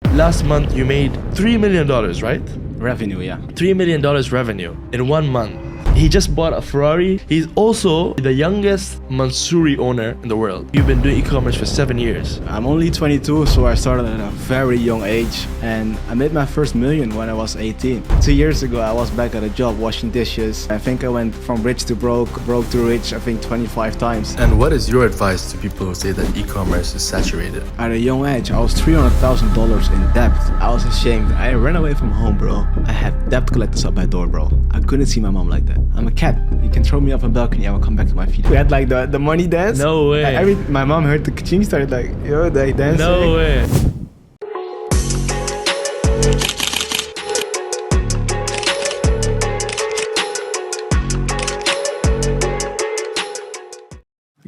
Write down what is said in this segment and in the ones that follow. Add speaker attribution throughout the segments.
Speaker 1: Last month you made $3 million, right?
Speaker 2: Revenue, yeah.
Speaker 1: $3 million revenue in 1 month. He just bought a Ferrari. He's also the youngest Mansory owner in the world. You've been doing e-commerce for 7 years.
Speaker 2: I'm only 22, so I started at a very young age, and I made my first million when I was 18. 2 years ago, I was back at a job washing dishes. I think I went from rich to broke, broke to rich, I think 25 times.
Speaker 1: And what is your advice to people who say that e-commerce is saturated?
Speaker 2: At a young age, I was $300,000 in debt. I was ashamed. I ran away from home, bro. I had debt collectors at my door, bro. I couldn't see my mom like that. I'm a cat. You can throw me off a balcony, I will come back to my feet. We had like the money dance.
Speaker 1: No way.
Speaker 2: My mom heard the ka-ching, started like, yo, they dancing.
Speaker 1: No way.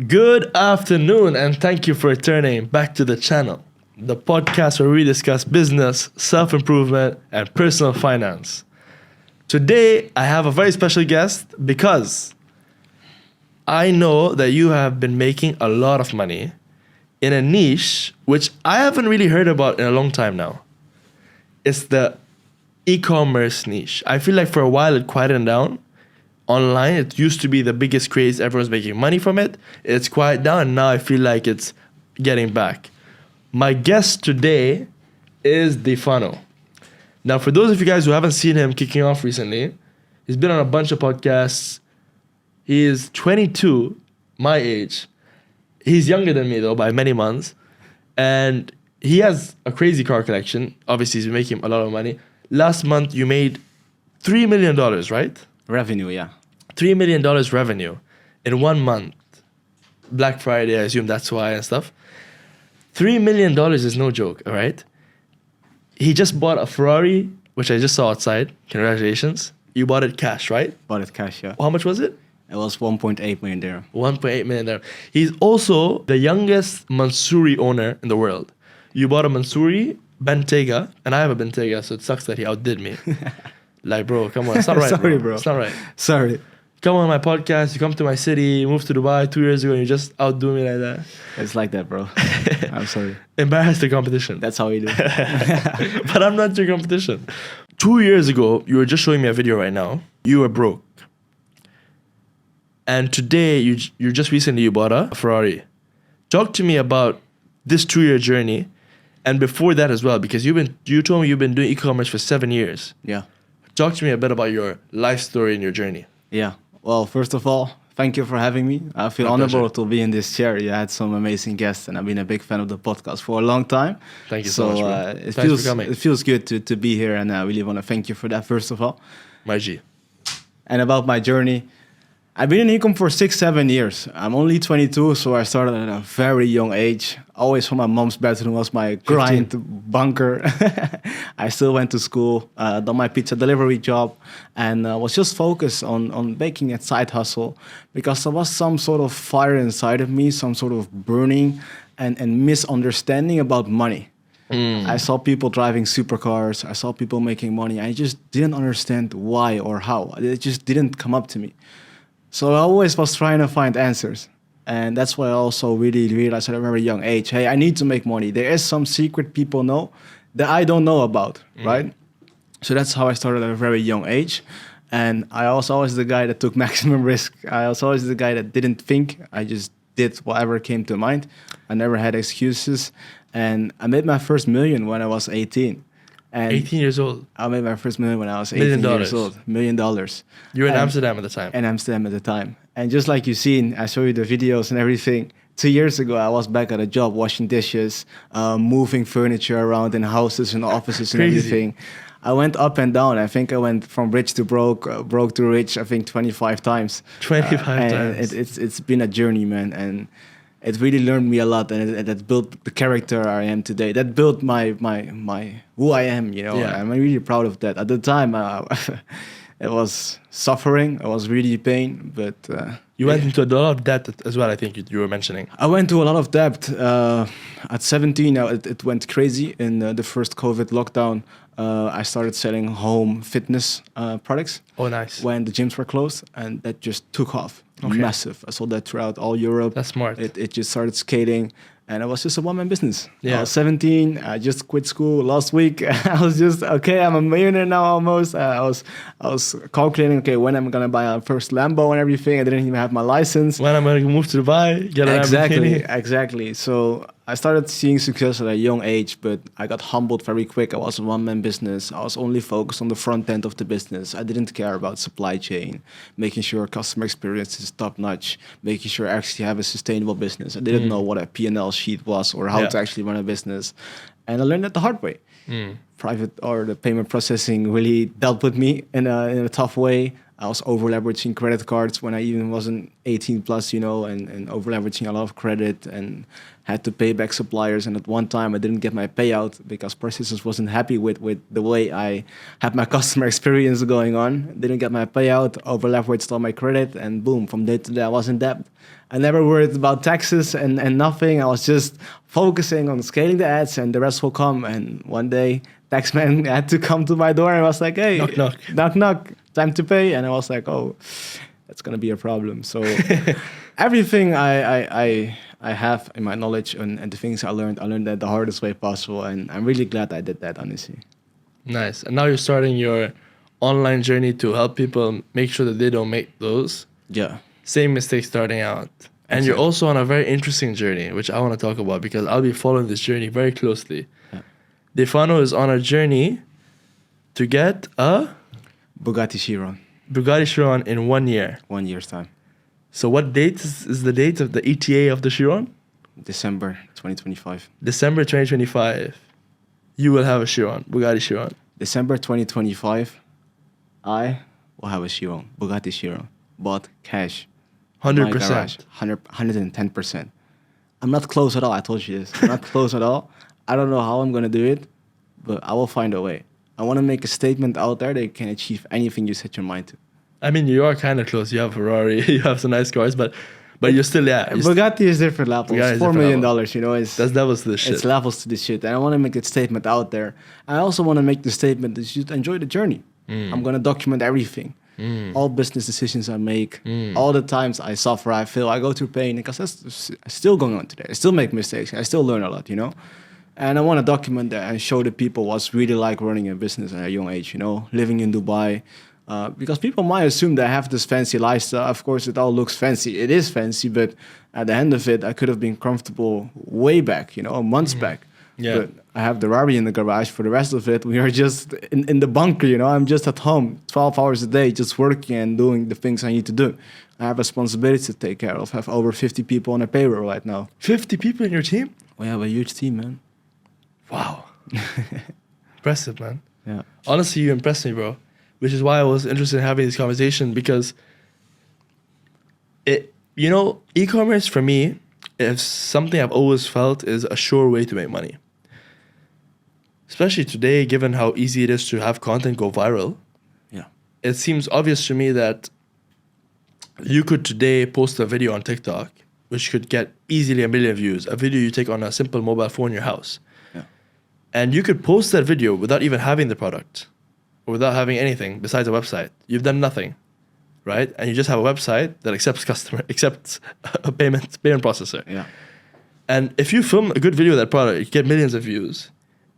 Speaker 1: Good afternoon, and thank you for returning back to the channel, the podcast where we discuss business, self-improvement, and personal finance. Today, I have a very special guest because I know that you have been making a lot of money in a niche which I haven't really heard about in a long time now. It's the e-commerce niche. I feel like for a while it quieted down. Online, it used to be the biggest craze. Everyone's making money from it. It's quieted down, and now I feel like it's getting back. My guest today is Difaino. Now, for those of you guys who haven't seen him kicking off recently, he's been on a bunch of podcasts. He is 22, my age. He's younger than me, though, by many months. And he has a crazy car collection. Obviously, he's making a lot of money. Last month, you made $3 million, right?
Speaker 2: Revenue, yeah.
Speaker 1: $3 million revenue in 1 month. Black Friday, I assume that's why and stuff. $3 million is no joke, all right? He just bought a Ferrari, which I just saw outside. Congratulations. You bought it cash, right?
Speaker 2: Bought it cash, yeah.
Speaker 1: How much was it?
Speaker 2: It was 1.8 million dirham.
Speaker 1: 1.8 million dirham. He's also the youngest Mansory owner in the world. You bought a Mansory Bentayga, and I have a Bentayga, so it sucks that he outdid me. Like, bro, come on. It's not right,
Speaker 2: Sorry,
Speaker 1: bro. It's not right.
Speaker 2: Sorry.
Speaker 1: Come on my podcast, you come to my city, you moved to Dubai 2 years ago, and you just outdo me like that.
Speaker 2: It's like that, bro. I'm sorry.
Speaker 1: Embarrass the competition.
Speaker 2: That's how we do.
Speaker 1: But I'm not your competition. 2 years ago, you were just showing me a video right now. You were broke. And today, you just recently you bought a Ferrari. Talk to me about this 2-year journey, and before that as well, because you told me you've been doing e-commerce for 7 years.
Speaker 2: Yeah.
Speaker 1: Talk to me a bit about your life story and your journey.
Speaker 2: Yeah. Well, first of all, thank you for having me. I feel honorable to be in this chair. You had some amazing guests, and I've been a big fan of the podcast for a long time.
Speaker 1: Thank you so much, bro.
Speaker 2: Thanks for coming. It feels good to be here, and I really want to thank you for that, first of all.
Speaker 1: My G.
Speaker 2: And about my journey, I've been in e-com for 6-7 years. I'm only 22, so I started at a very young age. Always from my mom's bedroom was my grind bunker. I still went to school, done my pizza delivery job, and was just focused on making a side hustle because there was some sort of fire inside of me, some sort of burning and misunderstanding about money. I saw people driving supercars. I saw people making money. I just didn't understand why or how. It just didn't come up to me. So I always was trying to find answers. And that's why I also really realized at a very young age, hey, I need to make money. There is some secret people know that I don't know about, right? So that's how I started at a very young age. And I was always the guy that took maximum risk. I was always the guy that didn't think. I just did whatever came to mind. I never had excuses. And I made my first million when I was 18. And
Speaker 1: 18 years old.
Speaker 2: I made my first million when I was 18 years old. $1 million.
Speaker 1: You were in Amsterdam at the time.
Speaker 2: In Amsterdam at the time. And just like you've seen, I show you the videos and everything. 2 years ago, I was back at a job washing dishes, moving furniture around in houses and offices and everything. I went up and down. I think I went from rich to broke, broke to rich, I think 25 times.
Speaker 1: 25 times.
Speaker 2: It's been a journey, man. And it really learned me a lot, and it built the character I am today. That built my who I am, you know. Yeah. I'm really proud of that. At the time, it was suffering. It was really pain, but
Speaker 1: you went into a lot of debt as well. I think you were mentioning.
Speaker 2: I went to a lot of debt. At 17, it went crazy in the first COVID lockdown. I started selling home fitness products.
Speaker 1: Oh, nice.
Speaker 2: When the gyms were closed, and that just took off. Okay. Massive. I sold that throughout all Europe.
Speaker 1: That's smart.
Speaker 2: It just started scaling. And it was just a one-man business.
Speaker 1: Yeah.
Speaker 2: I was 17. I just quit school last week. I was just, okay, I'm a millionaire now almost. I was calculating, okay, when I'm going to buy our first Lambo and everything. I didn't even have my license.
Speaker 1: When I'm going to move to Dubai, get an
Speaker 2: Exactly,
Speaker 1: Lamborghini.
Speaker 2: exactly. So I started seeing success at a young age, but I got humbled very quick. I was a one-man business. I was only focused on the front end of the business. I didn't care about supply chain, making sure customer experience is top-notch, making sure I actually have a sustainable business. I didn't know what a P&L sheet was or how to actually run a business. And I learned that the hard way. Private or the payment processing really dealt with me in a tough way. I was over leveraging credit cards when I even wasn't 18 plus, and over leveraging a lot of credit and had to pay back suppliers. And at one time I didn't get my payout because processors wasn't happy with the way I had my customer experience going on. Didn't get my payout, over leveraged all my credit, and boom, from day to day I was in debt. I never worried about taxes and nothing. I was just focusing on scaling the ads and the rest will come. And one day, taxman had to come to my door and I was like, hey,
Speaker 1: Knock, knock.
Speaker 2: knock, knock, time to pay. And I was like, oh, that's going to be a problem. So everything I have in my knowledge and the things I learned that the hardest way possible. And I'm really glad I did that, honestly.
Speaker 1: Nice. And now you're starting your online journey to help people make sure that they don't make those
Speaker 2: Yeah.
Speaker 1: same mistakes starting out. And you're also on a very interesting journey, which I want to talk about because I'll be following this journey very closely.
Speaker 2: Yeah.
Speaker 1: Difaino is on a journey to get a
Speaker 2: Bugatti Chiron,
Speaker 1: Bugatti Chiron in 1 year.
Speaker 2: 1 year's time.
Speaker 1: So what date is the date of the ETA of the Chiron?
Speaker 2: December 2025.
Speaker 1: December 2025. You will have a Chiron, Bugatti Chiron.
Speaker 2: December 2025, I will have a Chiron, Bugatti Chiron, bought cash.
Speaker 1: 100%.
Speaker 2: 110%. I'm not close at all. I told you this. I'm not close at all. I don't know how I'm going to do it, but I will find a way. I want to make a statement out there that you can achieve anything you set your mind to.
Speaker 1: I mean, you are kind of close. You have Ferrari, you have some nice cars, but you're still, yeah.
Speaker 2: Bugatti is different levels.
Speaker 1: Bugatti is
Speaker 2: $4 million,
Speaker 1: level.
Speaker 2: It's,
Speaker 1: That's levels to this shit.
Speaker 2: it's levels to this shit. And I want to make that statement out there. I also want to make the statement that you should enjoy the journey. I'm going to document everything. All business decisions I make, all the times I suffer, I fail, I go through pain, because that's still going on today. I still make mistakes. I still learn a lot, And I want to document that and show the people what's really like running a business at a young age, living in Dubai. Because people might assume that I have this fancy lifestyle. Of course, it all looks fancy. It is fancy, but at the end of it, I could have been comfortable way back, months back.
Speaker 1: Yeah.
Speaker 2: But I have the Ferrari in the garage. For the rest of it, we are just in the bunker, I'm just at home 12 hours a day, just working and doing the things I need to do. I have responsibilities to take care of. I have over 50 people on a payroll right now.
Speaker 1: 50 people in your team?
Speaker 2: We have a huge team, man.
Speaker 1: Wow. Impressive, man.
Speaker 2: Yeah.
Speaker 1: Honestly, you impressed me, bro. Which is why I was interested in having this conversation because e-commerce for me is something I've always felt is a sure way to make money. Especially today, given how easy it is to have content go viral.
Speaker 2: Yeah.
Speaker 1: It seems obvious to me that you could today post a video on TikTok, which could get easily 1 million views, a video you take on a simple mobile phone in your house.
Speaker 2: Yeah.
Speaker 1: And you could post that video without even having the product or without having anything besides a website. You've done nothing, right? And you just have a website that accepts a payment processor.
Speaker 2: Yeah.
Speaker 1: And if you film a good video of that product, you get millions of views.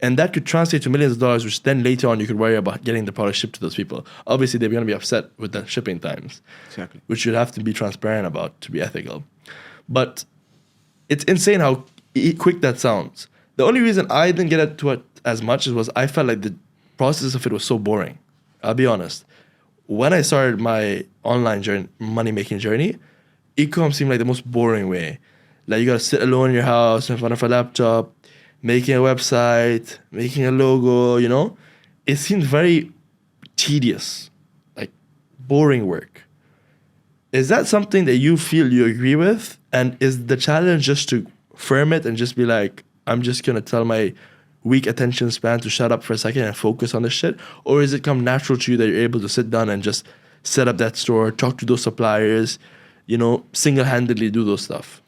Speaker 1: And that could translate to millions of dollars, which then later on you could worry about getting the product shipped to those people. Obviously, they're going to be upset with the shipping times,
Speaker 2: Exactly.
Speaker 1: which you'd have to be transparent about to be ethical. But it's insane how quick that sounds. The only reason I didn't get into it as much was I felt like the process of it was so boring. I'll be honest. When I started my online journey, money-making journey, e-com seemed like the most boring way. Like you got to sit alone in your house in front of a laptop, making a website, making a logo, It seemed very tedious, like boring work. Is that something that you feel you agree with? And is the challenge just to firm it and just be like, I'm just going to tell my weak attention span to shut up for a second and focus on this shit? Or is it come natural to you that you're able to sit down and just set up that store, talk to those suppliers, single-handedly do those stuff?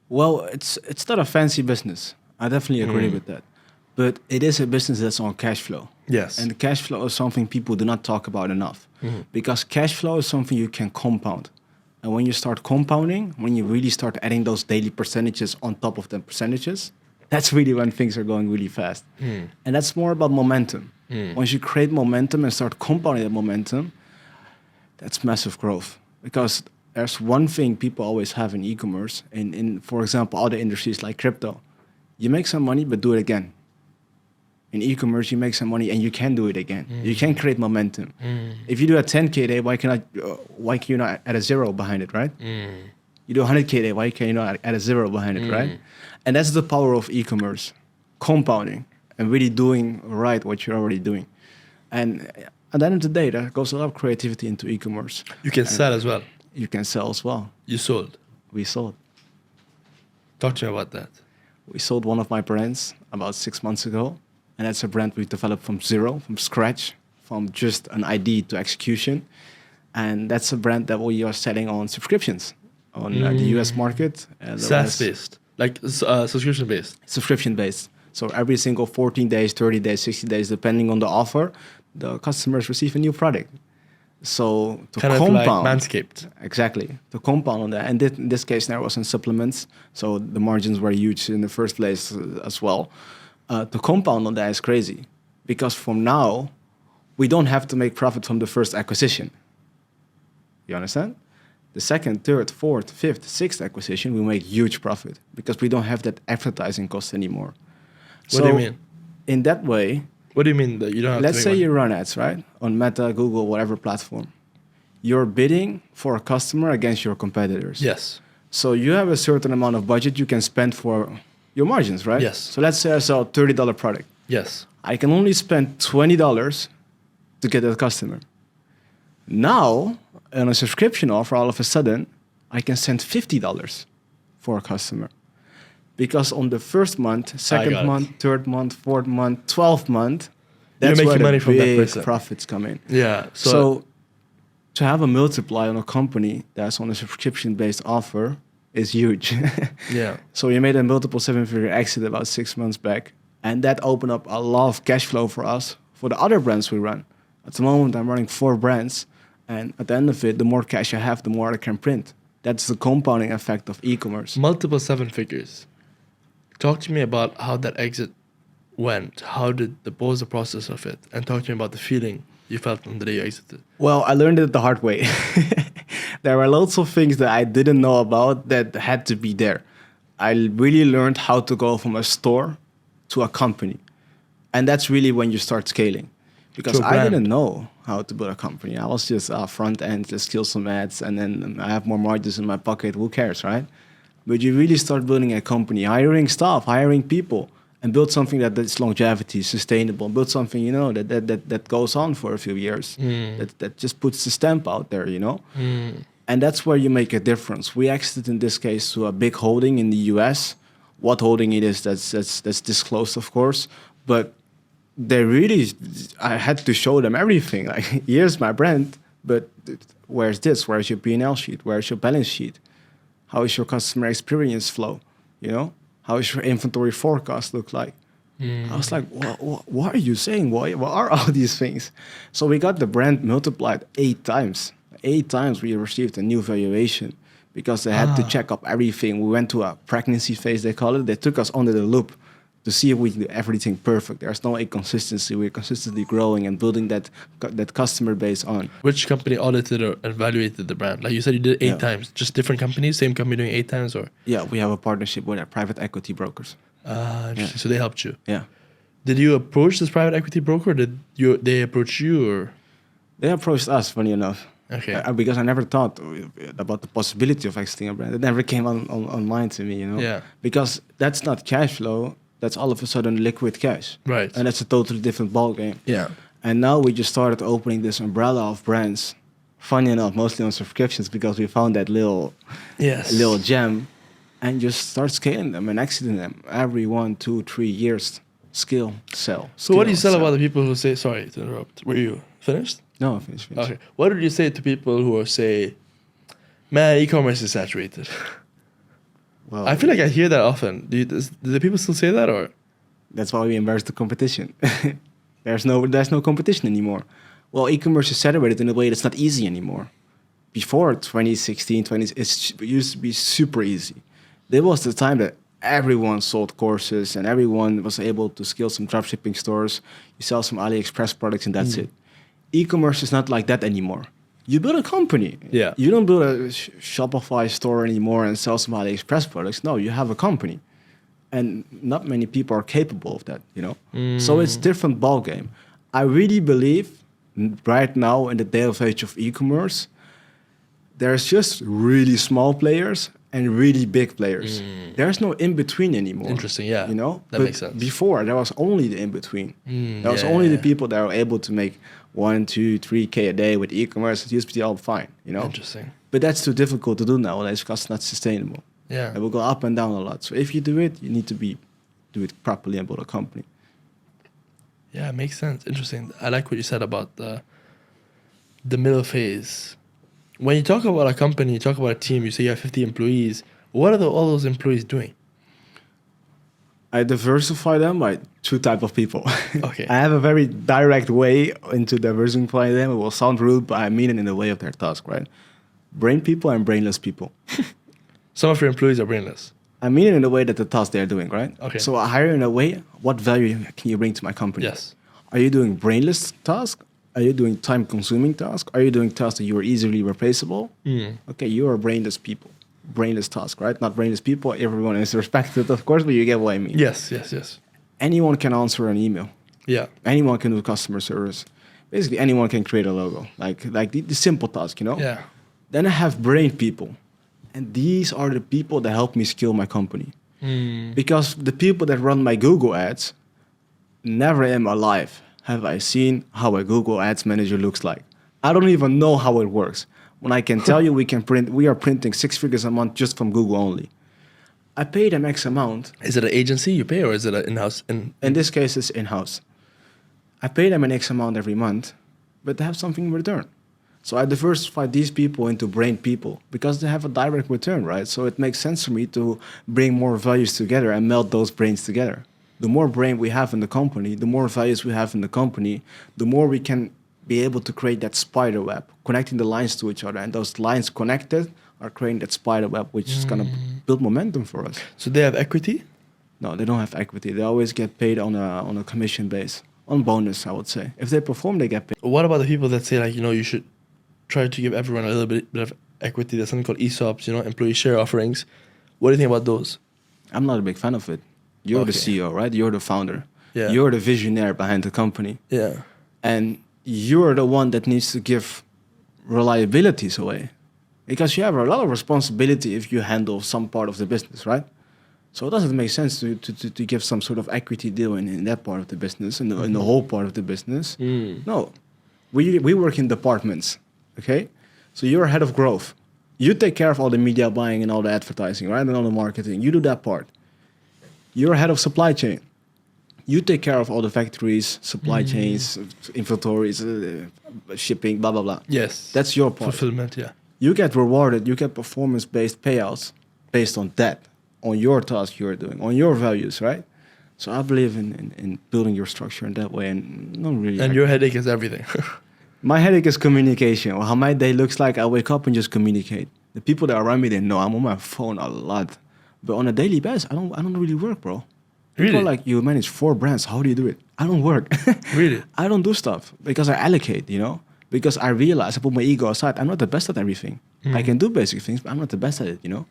Speaker 2: Well, it's not a fancy business. I definitely agree with that. But it is a business that's on cash flow.
Speaker 1: Yes.
Speaker 2: And the cash flow is something people do not talk about enough. Because cash flow is something you can compound. And when you start compounding, when you really start adding those daily percentages on top of the percentages, that's really when things are going really fast. And that's more about momentum. Once you create momentum and start compounding that momentum, that's massive growth. Because there's one thing people always have in e-commerce, and in, for example, other industries like crypto. You make some money, but do it again. In e-commerce, you make some money and you can do it again. You can create momentum. If you do a 10K day, why can you not add a zero behind it, right? You do 100K day, why can you not add a zero behind it, right? And that's the power of e-commerce, compounding and really doing right what you're already doing. And at the end of the day, there goes a lot of creativity into e-commerce.
Speaker 1: You can sell as well.
Speaker 2: You can sell as well.
Speaker 1: You sold.
Speaker 2: We sold.
Speaker 1: Talk to me about that.
Speaker 2: We sold one of my brands about 6 months ago. And that's a brand we developed from zero, from scratch, from just an idea to execution. And that's a brand that we are selling on subscriptions on the US market.
Speaker 1: SaaS-based, like subscription-based.
Speaker 2: Subscription-based. So every single 14 days, 30 days, 60 days, depending on the offer, the customers receive a new product. So to
Speaker 1: kind
Speaker 2: compound,
Speaker 1: of like Manscaped.
Speaker 2: Exactly, to compound on that. And in this case, there wasn't supplements, so the margins were huge in the first place as well. To compound on that is crazy, because from now, we don't have to make profit from the first acquisition. You understand? The second, third, fourth, fifth, sixth acquisition, we make huge profit because we don't have that advertising cost anymore.
Speaker 1: What do you mean?
Speaker 2: In that way,
Speaker 1: what do you mean that you don't have
Speaker 2: let's
Speaker 1: to
Speaker 2: say
Speaker 1: make
Speaker 2: you run ads, right? On Meta, Google, whatever platform. You're bidding for a customer against your competitors.
Speaker 1: Yes.
Speaker 2: So you have a certain amount of budget you can spend for your margins, right?
Speaker 1: Yes.
Speaker 2: So let's say I sell a $30 product.
Speaker 1: Yes.
Speaker 2: I can only spend $20 to get that customer. Now, on a subscription offer, all of a sudden, I can spend $50 for a customer. Because on the first month, second month, third month, fourth month, 12th month, that's
Speaker 1: You're
Speaker 2: where
Speaker 1: making money
Speaker 2: the
Speaker 1: from that
Speaker 2: big
Speaker 1: person.
Speaker 2: profits come in.
Speaker 1: Yeah.
Speaker 2: So to have a multiply on a company that's on a subscription-based offer is huge.
Speaker 1: Yeah.
Speaker 2: So we made a multiple seven-figure exit about 6 months back, and that opened up a lot of cash flow for us for the other brands we run. At the moment, I'm running 4 brands, and at the end of it, the more cash I have, the more I can print. That's the compounding effect of e-commerce.
Speaker 1: Multiple 7 figures. Talk to me about how that exit went. What was the process of it? And talk to me about the feeling you felt on the day you exited.
Speaker 2: Well, I learned it the hard way. There were lots of things that I didn't know about that had to be there. I really learned how to go from a store to a company. And that's really when you start scaling. Because I didn't know how to build a company. I was just front end, just kill some ads, and then I have more margins in my pocket. Who cares, right? But you really start building a company, hiring staff, hiring people, and build something that's longevity, sustainable. Build something, that goes on for a few years. That just puts the stamp out there, And that's where you make a difference. We exited in this case to a big holding in the US. What holding it is, that's disclosed, of course. But I had to show them everything. Like, here's my brand, but where's this? Where's your P&L sheet? Where's your balance sheet? How is your customer experience flow? How is your inventory forecast look like? I was like, what are you saying? What are all these things? So we got the brand multiplied 8 times. 8 times we received a new valuation because they had to check up everything. We went to a pregnancy phase, they call it. They took us under the loop to see if we can do everything perfect. There's no inconsistency. We're consistently growing and building that customer base on.
Speaker 1: Which company audited or evaluated the brand? Like you said, you did 8 times. Just different companies, same company doing 8 times, or?
Speaker 2: Yeah, we have a partnership with our private equity brokers.
Speaker 1: Interesting. Yeah. So they helped you.
Speaker 2: Yeah.
Speaker 1: Did you approach this private equity broker, or did they approach you, or?
Speaker 2: They approached us, funny enough.
Speaker 1: Okay.
Speaker 2: Because I never thought about the possibility of exiting a brand. It never came on mind to me,
Speaker 1: Yeah.
Speaker 2: Because that's not cash flow. That's all of a sudden liquid cash.
Speaker 1: Right.
Speaker 2: And that's a totally different ballgame.
Speaker 1: Yeah.
Speaker 2: And now we just started opening this umbrella of brands. Funny enough, mostly on subscriptions because we found that little gem, and just start scaling them and exiting them every 1, 2, 3 years. Skill, sell.
Speaker 1: So what do you sell about the people who say, sorry to interrupt, were you finished?
Speaker 2: No, finished.
Speaker 1: Okay. What did you say to people who say, man, e-commerce is saturated?
Speaker 2: Well,
Speaker 1: I feel like I hear that often. Do the people still say that, or?
Speaker 2: That's why we embarrass the competition. There's no competition anymore. Well, e-commerce is saturated in a way that's not easy anymore. before 2016, it used to be super easy. There was the time that everyone sold courses and everyone was able to scale some dropshipping stores. You sell some AliExpress products and that's it. E-commerce is not like that anymore. You build a company.
Speaker 1: Yeah.
Speaker 2: You don't build a Shopify store anymore and sell some AliExpress products. No, you have a company. And not many people are capable of that, you know? So it's different ballgame. I really believe right now in the day of age of e-commerce, there's just really small players and really big players. There's no in-between anymore.
Speaker 1: Interesting, yeah.
Speaker 2: You know?
Speaker 1: That
Speaker 2: But
Speaker 1: makes sense.
Speaker 2: before, there was only the in-between. There was only the people that were able to make 1, 2, 3K a day with e-commerce. It used to be all fine, you know?
Speaker 1: Interesting.
Speaker 2: But that's too difficult to do nowadays because it's not sustainable.
Speaker 1: Yeah.
Speaker 2: It will go up and down a lot. So if you do it, you need to do it properly and build a company.
Speaker 1: Yeah, it makes sense. Interesting. I like what you said about the middle phase. When you talk about a company, you talk about a team, you say you have 50 employees. What are all those employees doing?
Speaker 2: I diversify them by 2 types of people.
Speaker 1: Okay.
Speaker 2: I have a very direct way into diversifying them. It will sound rude, but I mean it in the way of their task, right? Brain people and brainless people.
Speaker 1: Some of your employees are brainless.
Speaker 2: I mean it in the way that the task they're doing, right?
Speaker 1: Okay.
Speaker 2: So I hire in a way, what value can you bring to my company?
Speaker 1: Yes.
Speaker 2: Are you doing brainless tasks? Are you doing time-consuming tasks? Are you doing tasks that you are easily replaceable? Okay, you are brainless people. Brainless task, right? Not brainless people. Everyone is respected, of course, but you get what I mean.
Speaker 1: Yes, yes, yes.
Speaker 2: Anyone can answer an email.
Speaker 1: Yeah.
Speaker 2: Anyone can do customer service. Basically, anyone can create a logo, like the simple task, you know?
Speaker 1: Yeah.
Speaker 2: Then I have brain people. And these are the people that help me scale my company. Because the people that run my Google ads, never in my life have I seen how a Google Ads manager looks like. I don't even know how it works. When I can tell you we are printing 6 figures a month just from Google only. I pay them X amount.
Speaker 1: Is it an agency you pay or is it an in-house?
Speaker 2: In this case, it's in-house. I pay them an X amount every month, but they have something in return. So I diversify these people into brain people because they have a direct return, right? So it makes sense for me to bring more values together and melt those brains together. The more brain we have in the company, the more values we have in the company, the more we can be able to create that spider web, connecting the lines to each other. And those lines connected are creating that spider web, which is going to build momentum for us.
Speaker 1: So they have equity?
Speaker 2: No, they don't have equity. They always get paid on a commission base, on bonus, I would say. If they perform, they get paid.
Speaker 1: What about the people that say, like, you know, you should try to give everyone a little bit of equity? There's something called ESOPs, you know, employee share offerings. What do you think about those?
Speaker 2: I'm not a big fan of it. You're the CEO, right? You're the founder.
Speaker 1: Yeah.
Speaker 2: You're the visionary behind the company.
Speaker 1: Yeah.
Speaker 2: And you're the one that needs to give reliabilities away. Because you have a lot of responsibility if you handle some part of the business, right? So it doesn't make sense to give some sort of equity deal in that part of the business, in the whole part of the business. No. We work in departments, okay? So you're head of growth. You take care of all the media buying and all the advertising, right? And all the marketing. You do that part. You're head of supply chain. You take care of all the factories, supply chains, inventories, shipping, blah, blah, blah.
Speaker 1: Yes.
Speaker 2: That's your part.
Speaker 1: Fulfillment, yeah.
Speaker 2: You get rewarded, you get performance-based payouts based on that, on your task you're doing, on your values, right? So I believe in building your structure in that way and not really...
Speaker 1: And your headache is everything.
Speaker 2: My headache is communication. Or how my day looks like, I wake up and just communicate. The people that are around me, they know I'm on my phone a lot. But on a daily basis, I don't really work, bro. People
Speaker 1: Really?
Speaker 2: are like, you manage 4 brands. How do you do it? I don't work.
Speaker 1: Really?
Speaker 2: I don't do stuff because I allocate, you know? Because I realize, I put my ego aside. I'm not the best at everything. I can do basic things, but I'm not the best at it, you know?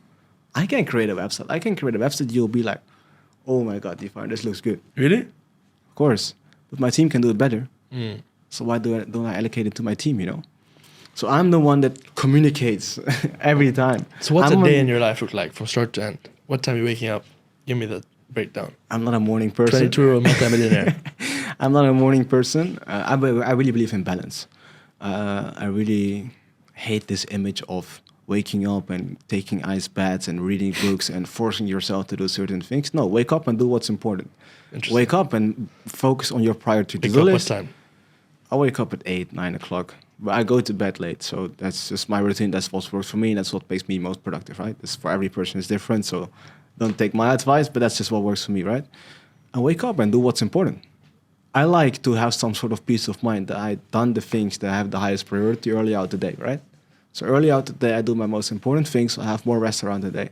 Speaker 2: I can create a website. I can create a website. You'll be like, oh my God, Difaino, this looks good.
Speaker 1: Really?
Speaker 2: Of course. But my team can do it better. So why don't I allocate it to my team, you know? So I'm the one that communicates every time.
Speaker 1: So what's a day in your life look like from start to end? What time are you waking up? Give me the breakdown.
Speaker 2: I'm not a morning person.
Speaker 1: 22 multi-millionaire.
Speaker 2: I'm not a morning person. I really believe in balance. I really hate this image of waking up and taking ice baths and reading books and forcing yourself to do certain things. No, wake up and do what's important. Wake up and focus on your priority to do list.
Speaker 1: What time?
Speaker 2: I wake up at 8, 9 o'clock. But I go to bed late, so that's just my routine. That's what works for me, and that's what makes me most productive, right? It's for every person is different, so don't take my advice, but that's just what works for me, right? I wake up and do what's important. I like to have some sort of peace of mind that I've done the things that have the highest priority early out the day, right? So early out the day, I do my most important things. So I have more rest around the day.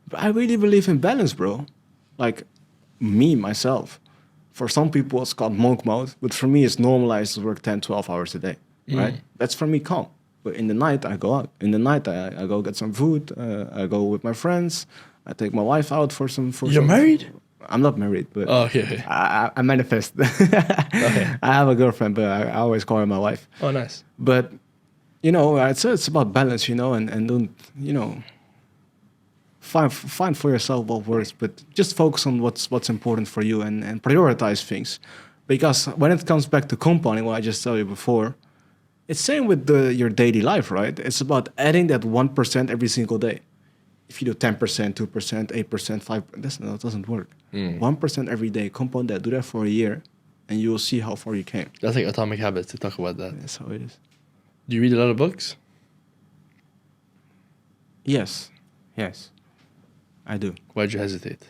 Speaker 2: But I really believe in balance, bro. Like me, myself. For some people, it's called monk mode. But for me, it's normalized to work 10, 12 hours a day, right? That's for me calm. But in the night, I go out. In the night, I go get some food. I go with my friends. I take my wife out for some...
Speaker 1: You're married?
Speaker 2: I'm not married, but
Speaker 1: Oh, okay.
Speaker 2: I manifest. I have a girlfriend, but I always call her my wife.
Speaker 1: Oh, nice.
Speaker 2: But, it's about balance, and don't, find for yourself what works, but just focus on what's important for you and prioritize things. Because when it comes back to compounding, what I just told you before, it's same with your daily life, right? It's about adding that 1% every single day. If you do 10%, 2%, 8%, 5%, that doesn't work. 1% every day, compound that, do that for a year, and you will see how far you came.
Speaker 1: That's like Atomic Habits to talk about that.
Speaker 2: That's how it is.
Speaker 1: Do you read a lot of books?
Speaker 2: Yes, I do.
Speaker 1: Why'd you hesitate?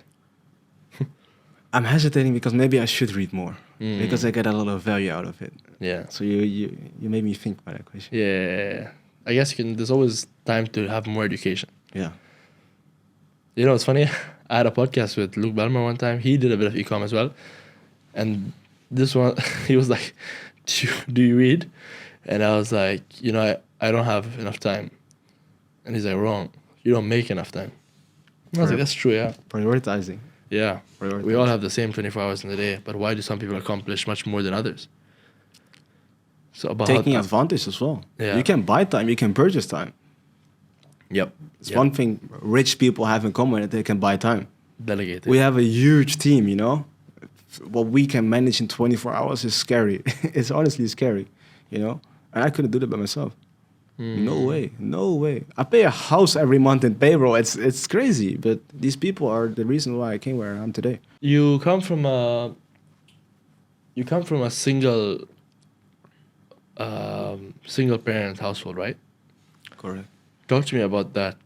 Speaker 2: I'm hesitating because maybe I should read more because I get a lot of value out of it.
Speaker 1: Yeah.
Speaker 2: So you made me think about that question.
Speaker 1: Yeah. I guess there's always time to have more education.
Speaker 2: Yeah.
Speaker 1: You know, it's funny. I had a podcast with Luke Belmer one time. He did a bit of e-com as well. And this one, he was like, do you read? And I was like, I don't have enough time. And he's like, wrong. You don't make enough time. And I was like, that's true, yeah.
Speaker 2: Prioritizing.
Speaker 1: Yeah. We all have the same 24 hours in the day, but why do some people accomplish much more than others? So about
Speaker 2: taking advantage as well.
Speaker 1: Yeah.
Speaker 2: You can buy time, you can purchase time.
Speaker 1: Yep.
Speaker 2: It's one thing rich people have in common, that they can buy time.
Speaker 1: Delegate.
Speaker 2: We have a huge team, What we can manage in 24 hours is scary. It's honestly scary, And I couldn't do that by myself. No way. I pay a house every month in payroll. It's crazy, but these people are the reason why I came where I am today.
Speaker 1: You come from a single parent household, right?
Speaker 2: Correct.
Speaker 1: Talk to me about that.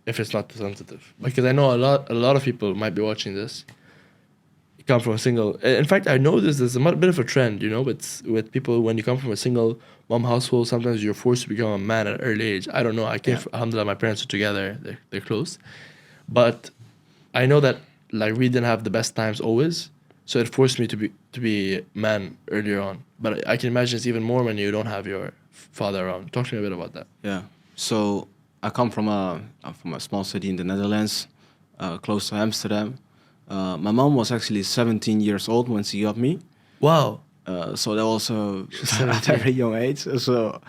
Speaker 1: If it's not too sensitive, because I know a lot of people might be watching this. You come from a single. In fact, I know there's a bit of a trend, with people when you come from a single mom household. Sometimes you're forced to become a man at an early age. I don't know. I came from, alhamdulillah, my parents are together. They're close, but I know that we didn't have the best times always, so it forced me to be man earlier on. But I can imagine it's even more when you don't have your father around. Talk to me a bit about that.
Speaker 2: Yeah. So I'm from a small city in the Netherlands, close to Amsterdam. My mom was actually 17 years old when she got me.
Speaker 1: Wow.
Speaker 2: So that was a very young age. So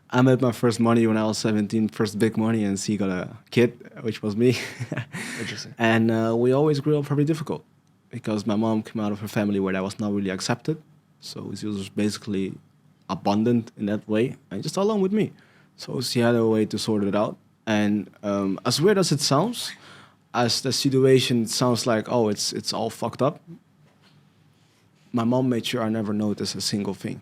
Speaker 2: I made my first money when I was 17, first big money, and she got a kid, which was me.
Speaker 1: Interesting.
Speaker 2: And we always grew up very difficult because my mom came out of a family where that was not really accepted. So she was basically abundant in that way and just along with me. So she had a way to sort it out. And as weird as it sounds, as the situation sounds like, oh, it's all fucked up, my mom made sure I never noticed a single thing,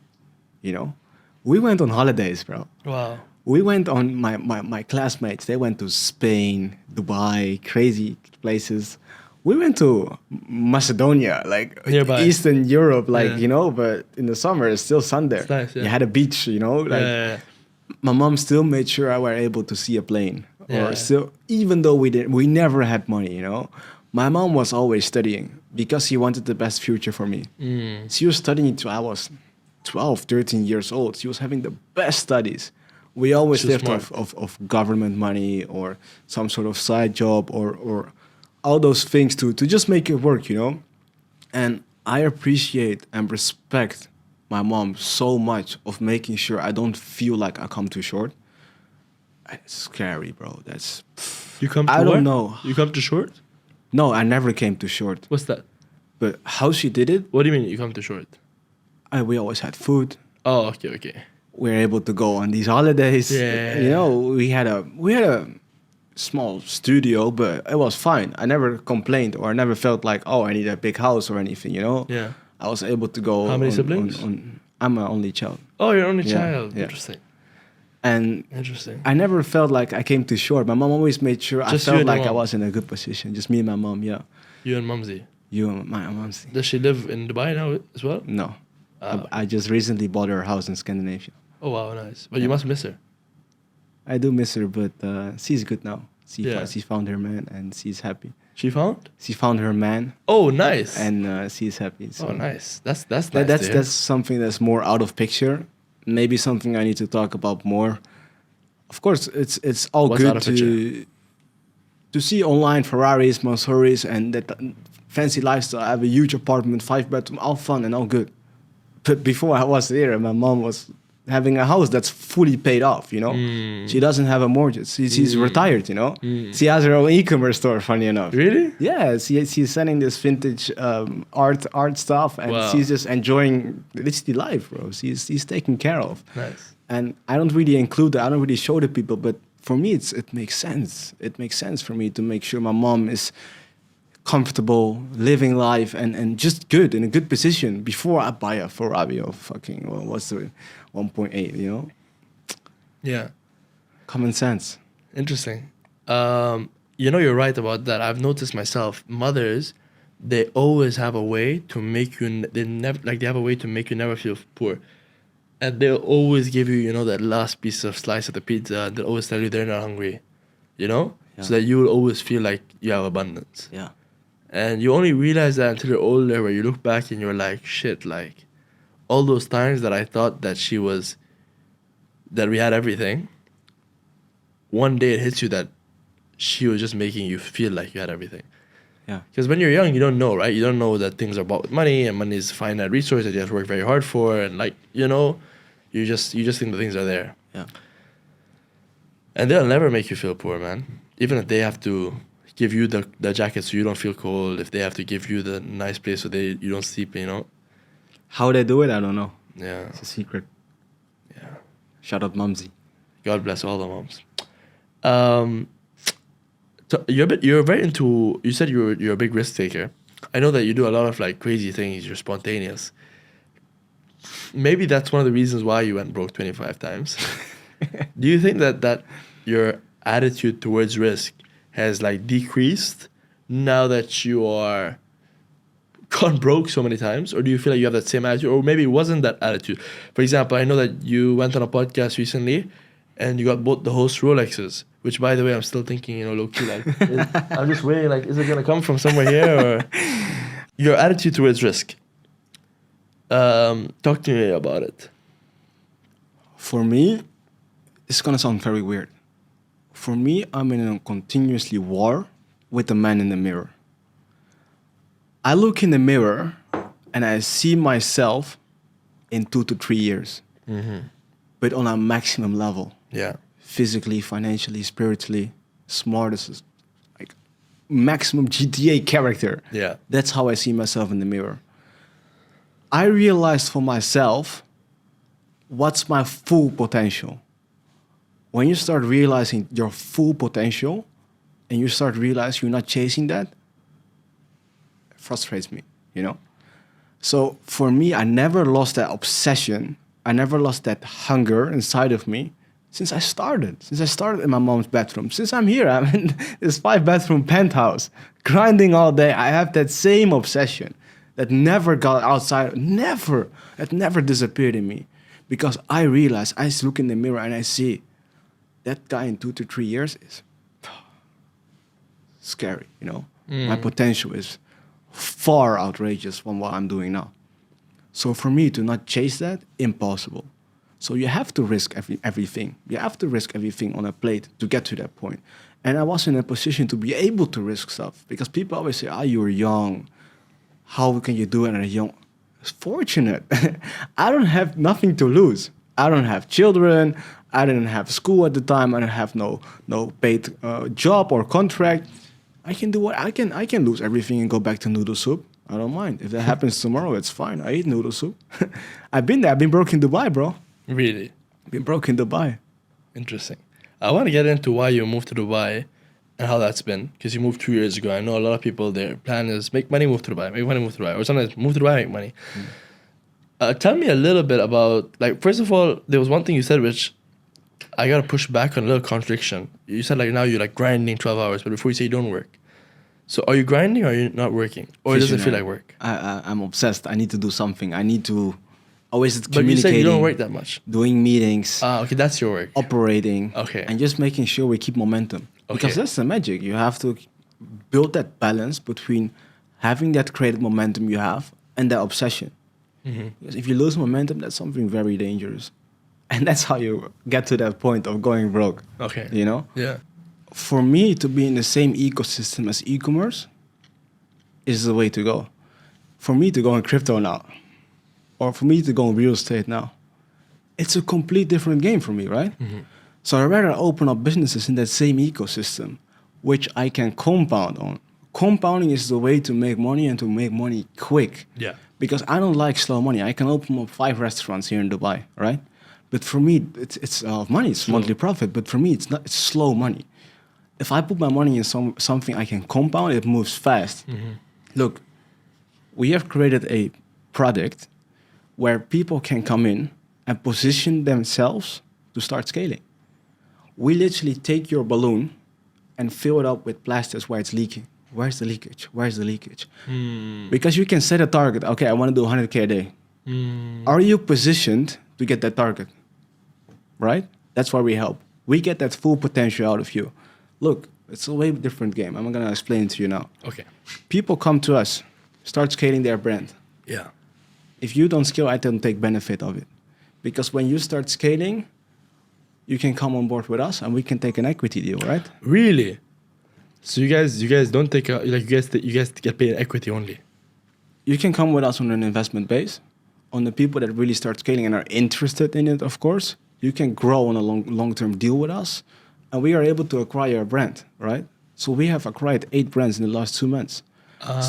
Speaker 2: We went on holidays, bro.
Speaker 1: Wow.
Speaker 2: We went on, my classmates, they went to Spain, Dubai, crazy places. We went to Macedonia,
Speaker 1: nearby.
Speaker 2: Eastern Europe, but in the summer it's still sun there.
Speaker 1: It's nice, yeah.
Speaker 2: You had a beach,
Speaker 1: Yeah.
Speaker 2: My mom still made sure I were able to see a plane.
Speaker 1: Yeah.
Speaker 2: Or still, even though we never had money, My mom was always studying because she wanted the best future for me. She was studying until I was 12, 13 years old. She was having the best studies. We always lived of government money or some sort of side job or all those things to just make it work, And I appreciate and respect my mom so much of making sure I don't feel like I come too short. It's scary, bro. That's...
Speaker 1: You come to
Speaker 2: I don't
Speaker 1: what?
Speaker 2: know.
Speaker 1: You come too short?
Speaker 2: No, I never came too short.
Speaker 1: What's that?
Speaker 2: But how she did it...
Speaker 1: What do you mean you come too short?
Speaker 2: We always had food.
Speaker 1: Oh, okay.
Speaker 2: We were able to go on these holidays.
Speaker 1: Yeah.
Speaker 2: We had a small studio, but it was fine. I never complained or I never felt like, oh, I need a big house or anything,
Speaker 1: Yeah.
Speaker 2: I was able to go...
Speaker 1: How many siblings?
Speaker 2: I'm an only child.
Speaker 1: Oh, you're only
Speaker 2: Yeah,
Speaker 1: child.
Speaker 2: yeah.
Speaker 1: Interesting.
Speaker 2: And
Speaker 1: Interesting.
Speaker 2: I never felt like I came too short. My mom always made sure
Speaker 1: Just
Speaker 2: I
Speaker 1: you
Speaker 2: felt
Speaker 1: and your
Speaker 2: like I
Speaker 1: mom?
Speaker 2: was in a good position. Just me and my mom, yeah.
Speaker 1: You and Mumsy.
Speaker 2: You and my mom.
Speaker 1: Does she live in Dubai now as well?
Speaker 2: No. I just recently bought her a house in Scandinavia.
Speaker 1: Oh, wow, nice. But you must miss her.
Speaker 2: I do miss her, but she's good now.
Speaker 1: Yeah.
Speaker 2: She found her man, and she's happy.
Speaker 1: She found?
Speaker 2: She found her man,
Speaker 1: Oh, nice.
Speaker 2: and she's happy. So
Speaker 1: Oh, nice. That's nice.
Speaker 2: that's something that's more out of picture. Maybe something I need to talk about more. Of course, it's all
Speaker 1: What's out
Speaker 2: good
Speaker 1: of picture?
Speaker 2: to see online Ferraris, Mansories, and that fancy lifestyle. I have a huge apartment, 5 bedroom, all fun and all good. But before I was there, my mom was having a house that's fully paid off. You know, she doesn't have a mortgage. She's retired. You know, she has her own e-commerce store. Funny enough.
Speaker 1: Really?
Speaker 2: Yeah, she's selling this vintage art stuff, and
Speaker 1: Wow.
Speaker 2: she's just enjoying literally life, bro. She's taken care of.
Speaker 1: Nice.
Speaker 2: And I don't really include that. I don't really show the people, but for me, it makes sense. It makes sense for me to make sure my mom is comfortable, living life, and just good, in a good position before I buy a Ferrari or fucking, well, what's the 1.8, you know?
Speaker 1: Yeah.
Speaker 2: Common sense.
Speaker 1: Interesting. You're right about that. I've noticed myself, mothers, they always have a way to make you, they have a way to make you never feel poor. And they'll always give you, that last piece of slice of the pizza. And they'll always tell you they're not hungry,
Speaker 2: Yeah.
Speaker 1: So that you will always feel like you have abundance.
Speaker 2: Yeah.
Speaker 1: And you only realize that until you're older, where you look back and you're like, shit, like all those times that I thought that that we had everything, one day it hits you that she was just making you feel like you had everything.
Speaker 2: Yeah.
Speaker 1: Because when you're young, you don't know, right? You don't know that things are bought with money, and money is a finite resource that you have to work very hard for, and you just think the things are there.
Speaker 2: Yeah.
Speaker 1: And they'll never make you feel poor, man. Even if they have to give you the jacket so you don't feel cold, if they have to give you the nice place so you don't sleep,
Speaker 2: How they do it, I don't know.
Speaker 1: Yeah.
Speaker 2: It's a secret.
Speaker 1: Yeah.
Speaker 2: Shout out Mumsy.
Speaker 1: God bless all the moms. So you're very into. You said you're a big risk taker. I know that you do a lot of like crazy things. You're spontaneous. Maybe that's one of the reasons why you went broke 25 times. Do you think that your attitude towards risk has like decreased now that you are gone broke so many times, or do you feel like you have that same attitude, or maybe it wasn't that attitude? For example, I know that you went on a podcast recently, and you got both the host Rolexes, which, by the way, I'm still thinking, low key, like I'm just waiting, like, is it gonna come from somewhere here, or your attitude towards risk? Talk to me about it.
Speaker 2: For me, it's gonna sound very weird. For me, I'm in a continuously war with the man in the mirror. I look in the mirror and I see myself in 2 to 3 years, but on a maximum level.
Speaker 1: Yeah.
Speaker 2: Physically, financially, spiritually, smart as like maximum GTA character.
Speaker 1: Yeah.
Speaker 2: That's how I see myself in the mirror. I realized for myself what's my full potential. When you start realizing your full potential and you start realizing you're not chasing that, it frustrates me, So for me, I never lost that obsession. I never lost that hunger inside of me since I started. Since I started in my mom's bedroom. Since I'm here, I'm in this 5-bedroom penthouse, grinding all day. I have that same obsession that never got outside. Never. It never disappeared in me. Because I realize, I look in the mirror and I see that guy in 2 to 3 years is scary, My potential is far outrageous from what I'm doing now. So for me to not chase that, impossible. So you have to risk everything. You have to risk everything on a plate to get to that point. And I was in a position to be able to risk stuff. Because people always say, you're young. How can you do it at a young? It's fortunate. I don't have nothing to lose. I don't have children. I didn't have school at the time. I didn't have no paid job or contract. I can do what I can. I can lose everything and go back to noodle soup. I don't mind. If that happens tomorrow, it's fine. I eat noodle soup. I've been there. I've been broke in Dubai, bro.
Speaker 1: Really?
Speaker 2: Been broke in Dubai.
Speaker 1: Interesting. I want to get into why you moved to Dubai and how that's been, because you moved 2 years ago. I know a lot of people, their plan is make money, move to Dubai, make money, move to Dubai, or sometimes move to Dubai, make money. Tell me a little bit about, like, first of all, there was one thing you said which I got to push back on, a little contradiction. You said, like, now you're, like, grinding 12 hours, but before you say you don't work. So are you grinding or are you not working? Or does it feel like work?
Speaker 2: I'm obsessed. I need to do something. I Always
Speaker 1: But you
Speaker 2: communicating.
Speaker 1: said you don't work that much.
Speaker 2: Doing meetings.
Speaker 1: Okay, that's your work.
Speaker 2: Operating.
Speaker 1: Okay.
Speaker 2: And just making sure we keep momentum. Because
Speaker 1: Okay.
Speaker 2: that's the magic. You have to build that balance between having that creative momentum you have and that obsession. Because if you lose momentum, that's something very dangerous. And that's how you get to that point of going broke.
Speaker 1: Okay.
Speaker 2: You know?
Speaker 1: Yeah.
Speaker 2: For me to be in the same ecosystem as e-commerce is the way to go. For me to go in crypto now, or for me to go in real estate now, it's a complete different game for me, right? So I'd rather open up businesses in that same ecosystem, which I can compound on. Compounding is the way to make money and to make money quick.
Speaker 1: Yeah.
Speaker 2: Because I don't like slow money. I can open up 5 restaurants here in Dubai, right? But for me, it's money. It's monthly profit. But for me, it's not. It's slow money. If I put my money in something I can compound, it moves fast. Look, we have created a product where people can come in and position themselves to start scaling. We literally take your balloon and fill it up with plastics where it's leaking. Where's the leakage? Where's the leakage? Because you can set a target. Okay, I want to do 100K a day. Are you positioned to get that target? Right? That's why we help. We get that full potential out of you. Look, it's a way different game. I'm going to explain it to you now.
Speaker 1: Okay.
Speaker 2: People come to us, start scaling their brand.
Speaker 1: Yeah.
Speaker 2: If you don't scale, I don't take benefit of it. Because when you start scaling, you can come on board with us and we can take an equity deal, right?
Speaker 1: Really? So you guys don't take you guys get paid in equity only.
Speaker 2: You can come with us on an investment base. On the people that really start scaling and are interested in it, of course, you can grow on a long-term deal with us. And we are able to acquire a brand, right? So we have acquired 8 brands in the last 2 months.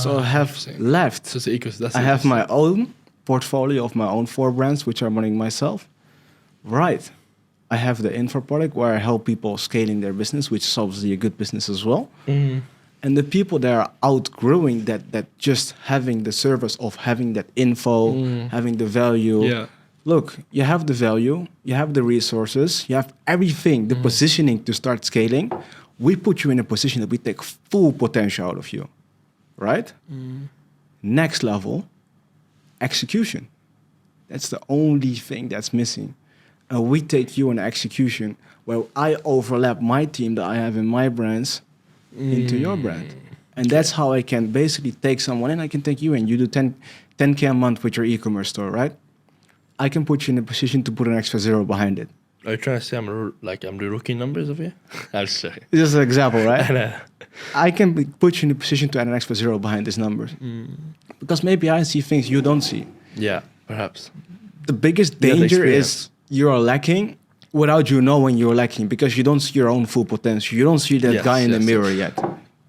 Speaker 2: So I have left.
Speaker 1: So it's that's
Speaker 2: I have my own portfolio of my own 4 brands, which I'm running myself. Right. I have the info product where I help people scaling their business, which is obviously a good business as well. And the people that are outgrowing that just having the service of having that info, having the value.
Speaker 1: Yeah.
Speaker 2: Look, you have the value, you have the resources, you have everything, the positioning to start scaling. We put you in a position that we take full potential out of you, right? Next level, execution. That's the only thing that's missing. And we take you in execution where I overlap my team that I have in my brands into your brand. And that's how I can basically take someone and I can take you in. You do 10K a month with your e-commerce store, right? I can put you in a position to put an extra 0 behind it.
Speaker 1: Are you trying to say I'm the rookie numbers of you? I'll say.
Speaker 2: It's just an example, right? I can put you in a position to add an extra 0 behind these numbers. Because maybe I see things you don't see.
Speaker 1: Yeah, perhaps.
Speaker 2: The biggest danger is you're lacking without you knowing you're lacking because you don't see your own full potential. You don't see that guy in the mirror yet.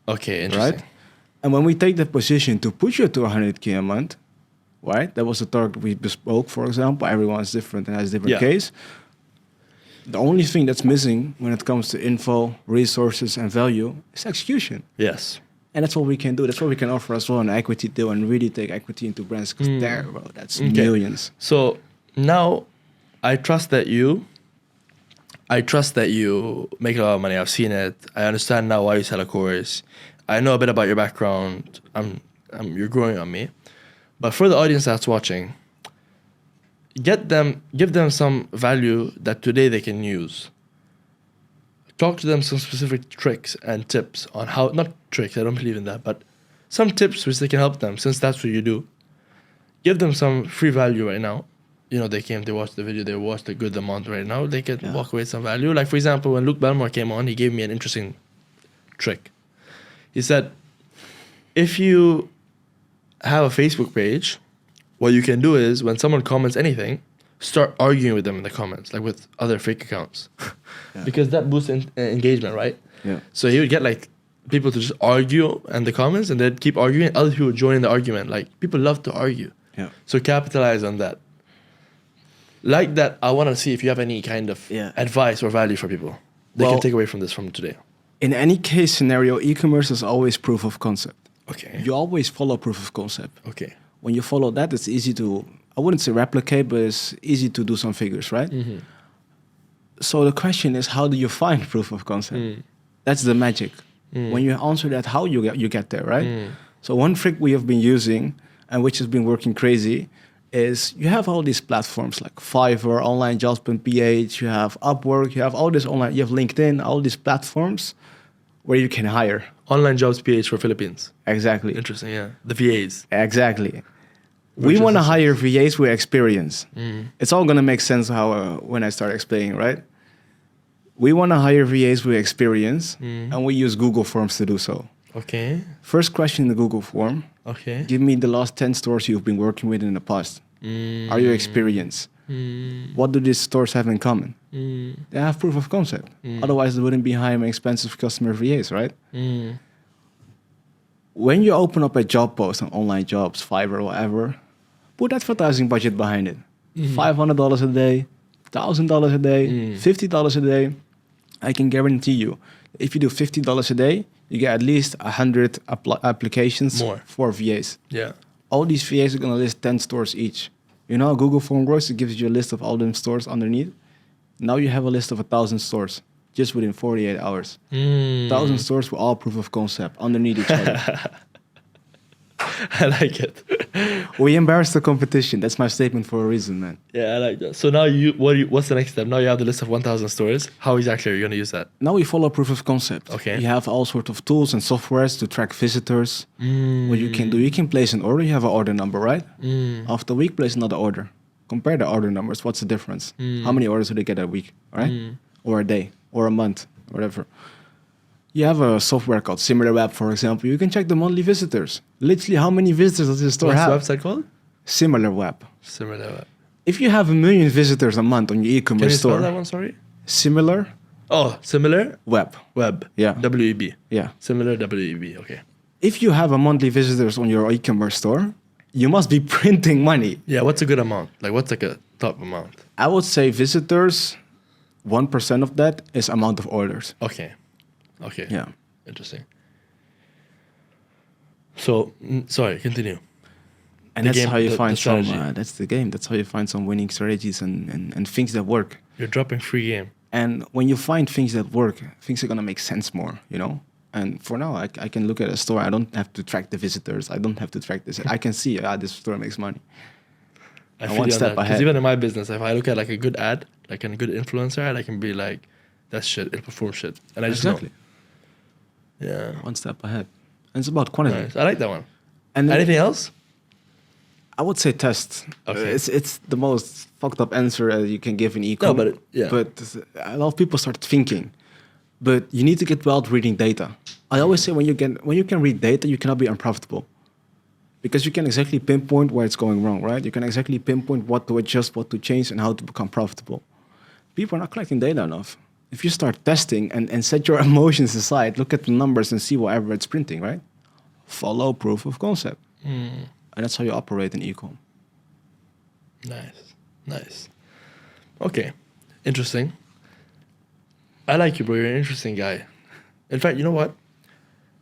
Speaker 1: Okay, interesting.
Speaker 2: Right? And when we take the position to push you to 100K a month, right? That was the target we bespoke, for example. Everyone's different and has different case. The only thing that's missing when it comes to info, resources, and value is execution.
Speaker 1: Yes.
Speaker 2: And that's what we can do. That's what we can offer as well, an equity deal and really take equity into brands because there, bro, that's millions.
Speaker 1: So now I trust that you make a lot of money. I've seen it. I understand now why you sell a course. I know a bit about your background. You're growing on me. But for the audience that's watching, give them some value that today they can use. Talk to them some specific tricks and tips on how, not tricks, I don't believe in that, but some tips which they can help them since that's what you do. Give them some free value right now. You know, they watched the video, they watched a good amount right now. They can walk away with some value. Like, for example, when Luke Belmore came on, he gave me an interesting trick. He said, if you have a Facebook page, what you can do is when someone comments anything, start arguing with them in the comments, like with other fake accounts. Because that boosts engagement, right?
Speaker 2: Yeah.
Speaker 1: So he would get like people to just argue in the comments and they'd keep arguing. Other people would join in the argument. Like, people love to argue.
Speaker 2: Yeah.
Speaker 1: So capitalize on that. Like that, I want to see if you have any kind of advice or value for people they can take away from this from today.
Speaker 2: In any case scenario, e-commerce is always proof of concept.
Speaker 1: Okay.
Speaker 2: You always follow proof of concept.
Speaker 1: Okay.
Speaker 2: When you follow that, it's easy to, I wouldn't say replicate, but it's easy to do some figures, right? So the question is, how do you find proof of concept? That's the magic. When you answer that, how you get there, right? So one trick we have been using, and which has been working crazy, is you have all these platforms like Fiverr, onlinejobs.ph, you have Upwork, you have all this online, you have LinkedIn, all these platforms where you can hire.
Speaker 1: Online jobs PH for Philippines.
Speaker 2: Exactly.
Speaker 1: Interesting, yeah. The VAs.
Speaker 2: Exactly. We want to hire VAs with experience. It's all going to make sense how when I start explaining, right? We want to hire VAs with experience, and we use Google Forms to do so.
Speaker 1: Okay.
Speaker 2: First question in the Google form.
Speaker 1: Okay.
Speaker 2: Give me the last 10 stores you've been working with in the past. Are you experienced? What do these stores have in common? They have proof of concept. Otherwise, they wouldn't be hiring expensive customer VAs, right? When you open up a job post on online jobs, Fiverr, whatever, put advertising budget behind it. $500 a day, $1,000 a day, $50 a day. I can guarantee you, if you do $50 a day, you get at least 100 applications
Speaker 1: More.
Speaker 2: for VAs.
Speaker 1: Yeah.
Speaker 2: All these VAs are going to list 10 stores each. You know how Google Form works? It gives you a list of all them stores underneath. Now you have a list of 1,000 stores just within 48 hours. 1,000 stores with all proof of concept underneath each other.
Speaker 1: I like it.
Speaker 2: We embarrass the competition. That's my statement for a reason, man.
Speaker 1: Yeah, I like that. So now what's the next step? Now you have the list of 1,000 stores. How exactly are you going to use that?
Speaker 2: Now we follow proof of concept.
Speaker 1: Okay.
Speaker 2: You have all sorts of tools and softwares to track visitors. What you can do, you can place an order. You have an order number, right? After a week, place another order. Compare the order numbers. What's the difference? How many orders do they get a week, right? Or a day, or a month, whatever. You have a software called SimilarWeb, for example. You can check the monthly visitors. Literally, how many visitors does this store have?
Speaker 1: What's the website called?
Speaker 2: SimilarWeb.
Speaker 1: Similar.
Speaker 2: If you have 1 million visitors a month on your
Speaker 1: Can you
Speaker 2: e-commerce
Speaker 1: spell
Speaker 2: store,
Speaker 1: that one? Sorry.
Speaker 2: Similar
Speaker 1: Oh, similar
Speaker 2: Web.
Speaker 1: web.
Speaker 2: Yeah.
Speaker 1: WEB.
Speaker 2: Yeah.
Speaker 1: Similar WEB. Okay.
Speaker 2: If you have a monthly visitors on your e-commerce store, you must be printing money.
Speaker 1: Yeah. What's a good amount? Like, what's like a top amount?
Speaker 2: I would say visitors, 1% of that is amount of orders.
Speaker 1: Okay. Okay.
Speaker 2: Yeah.
Speaker 1: Interesting. So, sorry, continue.
Speaker 2: And
Speaker 1: The
Speaker 2: that's
Speaker 1: game-
Speaker 2: how you
Speaker 1: the
Speaker 2: find some,
Speaker 1: strategy.
Speaker 2: that's the game. That's how you find some winning strategies and things that work.
Speaker 1: You're dropping free game.
Speaker 2: And when you find things that work, things are going to make sense more, you know? And for now, I can look at a store. I don't have to track the visitors. I don't have to track this. I can see, this store makes money.
Speaker 1: I
Speaker 2: And
Speaker 1: feel
Speaker 2: one
Speaker 1: you on
Speaker 2: step
Speaker 1: that. 'Cause
Speaker 2: ahead.
Speaker 1: even in my business, if I look at like a good ad, like a good influencer ad, I can be like, that's shit. It performs shit. And I just
Speaker 2: Exactly.
Speaker 1: know. Yeah.
Speaker 2: One step ahead. And it's about quantity.
Speaker 1: Nice. I like that one.
Speaker 2: And then
Speaker 1: Anything else?
Speaker 2: I would say test.
Speaker 1: Okay.
Speaker 2: It's the most fucked up answer you can give in e-com.
Speaker 1: but yeah.
Speaker 2: But a lot of people start thinking. But you need to get well at reading data. I always say when you can read data, you cannot be unprofitable. Because you can exactly pinpoint where it's going wrong, right? You can exactly pinpoint what to adjust, what to change, and how to become profitable. People are not collecting data enough. If you start testing and set your emotions aside, look at the numbers and see whatever it's printing, right? Follow proof of concept. And that's how you operate in e-com.
Speaker 1: Nice. Nice. Okay. Interesting. I like you, bro. You're an interesting guy. In fact, you know what?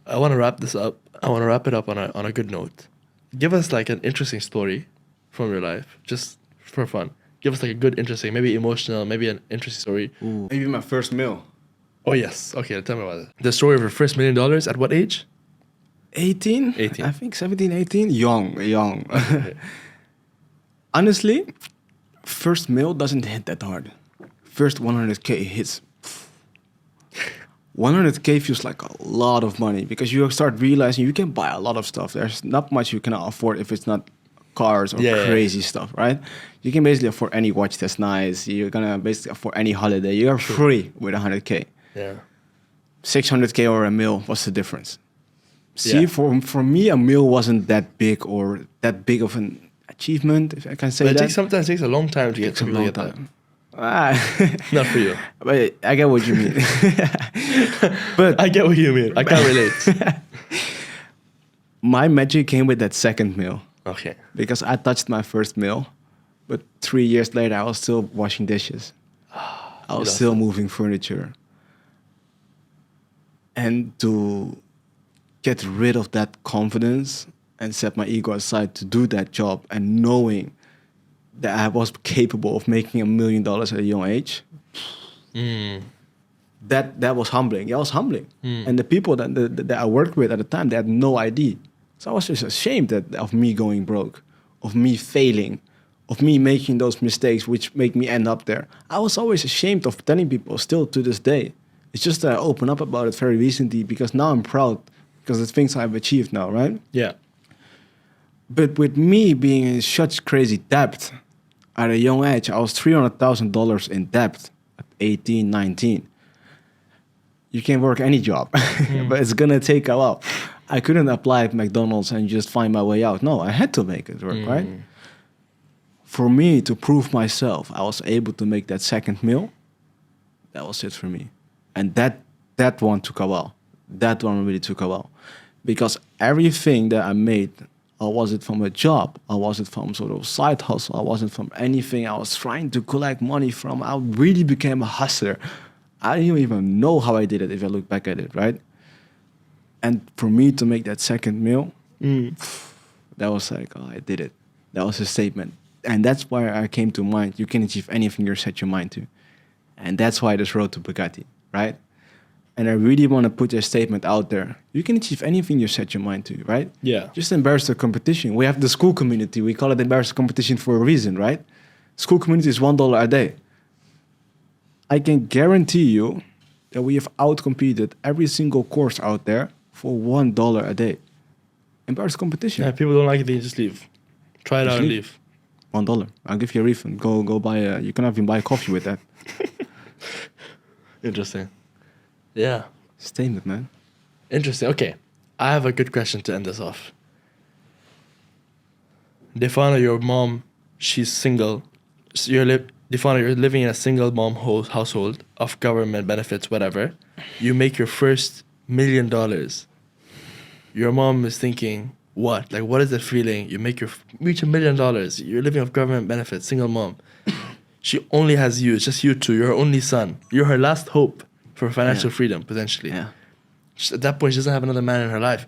Speaker 1: I want to wrap this up. I want to wrap it up on a good note. Give us like an interesting story from your life, just for fun. Give us like a good, interesting, maybe emotional, maybe an interesting story.
Speaker 2: Ooh. Maybe my first meal.
Speaker 1: Oh, yes. Okay, tell me about it. The story of your first $1 million at what age?
Speaker 2: 18?
Speaker 1: 18.
Speaker 2: I think 17, 18. Young.
Speaker 1: Okay.
Speaker 2: Honestly, first meal doesn't hit that hard. First 100K hits. 100K feels like a lot of money because you start realizing you can buy a lot of stuff. There's not much you cannot afford if it's not cars or crazy stuff, right? You can basically afford any watch that's nice. You're gonna basically afford any holiday. You're free with 100K.
Speaker 1: Yeah.
Speaker 2: 600K or a meal, what's the difference? See,
Speaker 1: Yeah.
Speaker 2: for me, a meal wasn't that big or that big of an achievement, if I can say
Speaker 1: But
Speaker 2: that.
Speaker 1: sometimes takes a long time to get
Speaker 2: Takes a
Speaker 1: to
Speaker 2: long
Speaker 1: get
Speaker 2: time.
Speaker 1: Not for you.
Speaker 2: But I get what you mean. But
Speaker 1: I get what you mean. I can't relate.
Speaker 2: my magic came with that second meal
Speaker 1: Okay.
Speaker 2: because I touched my first meal, but 3 years later, I was still washing dishes. I was still moving furniture. And to get rid of that confidence and set my ego aside to do that job and knowing that I was capable of making $1 million at a young age, that was humbling. It was humbling. And the people that I worked with at the time, they had no idea. So I was just ashamed of me going broke, of me failing, of me making those mistakes, which make me end up there. I was always ashamed of telling people, still to this day. It's just that I open up about it very recently because now I'm proud because the things I've achieved now, right?
Speaker 1: Yeah.
Speaker 2: But with me being in such crazy debt at a young age, I was $300,000 in debt at 18, 19. You can work any job, but it's going to take a while. I couldn't apply at McDonald's and just find my way out. No, I had to make it work, right? For me to prove myself, I was able to make that second meal. That was it for me. And that one took a while. That one really took a while. Because everything that I made, or was it from a job, or was it from sort of side hustle, or was it from anything I was trying to collect money from, I really became a hustler. I don't even know how I did it if I look back at it, right? And for me to make that second meal, that was like, oh, I did it. That was a statement. And that's why I came to mind, you can achieve anything you set your mind to. And that's why this road to Bugatti, right? And I really want to put a statement out there. You can achieve anything you set your mind to, right?
Speaker 1: Yeah.
Speaker 2: Just embrace the competition. We have the school community. We call it embrace the competition for a reason, right? School community is $1 a day. I can guarantee you that we have outcompeted every single course out there for $1 a day. Embrace competition.
Speaker 1: Yeah, people don't like it, they just leave. Try it out and leave.
Speaker 2: $1. I'll give you a refund. Go buy you can even buy coffee with that.
Speaker 1: Interesting. Yeah.
Speaker 2: Statement, man.
Speaker 1: Interesting. Okay. I have a good question to end this off. Difaino, your mom, she's single. So Difaino, you're living in a single mom household of government benefits, whatever. You make your first $1 million. Your mom is thinking, what? Like, what is the feeling? You reach $1 million. You're living off government benefits, single mom. She only has you. It's just you two. You're her only son. You're her last hope for financial freedom, potentially.
Speaker 2: Yeah.
Speaker 1: At that point, she doesn't have another man in her life.